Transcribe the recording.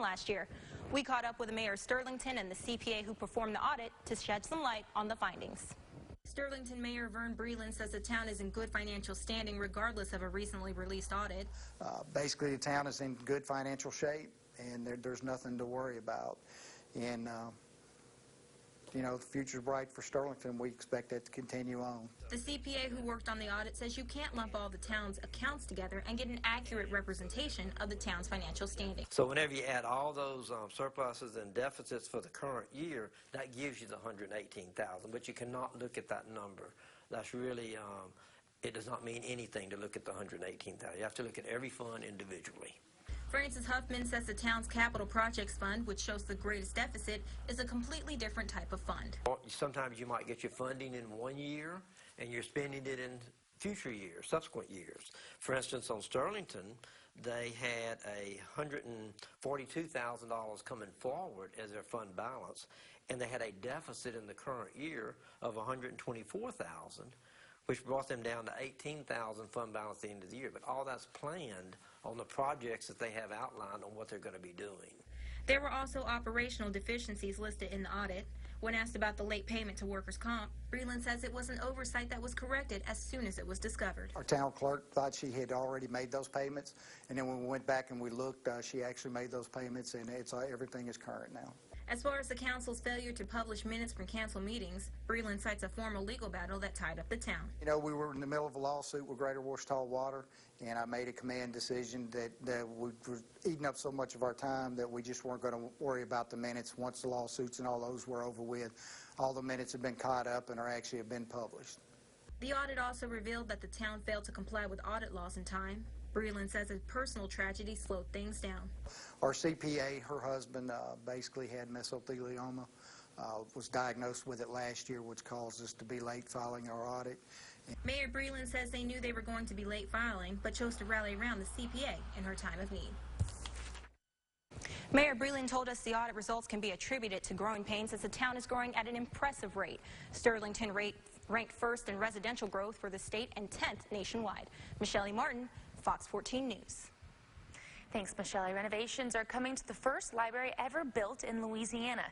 last year. We caught up with Mayor Sterlington and the CPA who performed the audit to shed some light on the findings. Sterlington Mayor Vern Breland says the town is in good financial standing regardless of a recently released audit. Basically, the town is in good financial shape, and there's nothing to worry about. And you know, the future's bright for Sterlington. We expect that to continue on. The CPA who worked on the audit says you can't lump all the town's accounts together and get an accurate representation of the town's financial standing. So whenever you add all those surpluses and deficits for the current year, that gives you the $118,000. But you cannot look at that number. That's really, it does not mean anything to look at the $118,000. You have to look at every fund individually. Francis Huffman says the town's capital projects fund, which shows the greatest deficit, is a completely different type of fund. Sometimes you might get your funding in one year and you're spending it in future years, subsequent years. For instance, on Sterlington, they had $142,000 coming forward as their fund balance, and they had a deficit in the current year of $124,000, which brought them down to $18,000 fund balance at the end of the year. But all that's planned on the projects that they have outlined on what they're going to be doing. There were also operational deficiencies listed in the audit. When asked about the late payment to workers' comp, Breland says it was an oversight that was corrected as soon as it was discovered. Our town clerk thought she had already made those payments, and then when we went back and we looked, she actually made those payments, and everything is current now. As far as the council's failure to publish minutes from council meetings, Breland cites a formal legal battle that tied up the town. You know, we were in the middle of a lawsuit with Greater Washita Water, and I made a command decision that we were eating up so much of our time that we just weren't going to worry about the minutes. Once the lawsuits and all those were over with, all the minutes have been caught up and have been published. The audit also revealed that the town failed to comply with audit laws in time. Breland says a personal tragedy slowed things down. Our CPA, her husband, basically had mesothelioma, was diagnosed with it last year, which caused us to be late filing our audit. Mayor Breland says they knew they were going to be late filing, but chose to rally around the CPA in her time of need. Mayor Breland told us the audit results can be attributed to growing pains as the town is growing at an impressive rate. Sterlington ranked first in residential growth for the state and 10th nationwide. Michelle Martin, Fox 14 News. Thanks, Michelle. Renovations are coming to the first library ever built in Louisiana.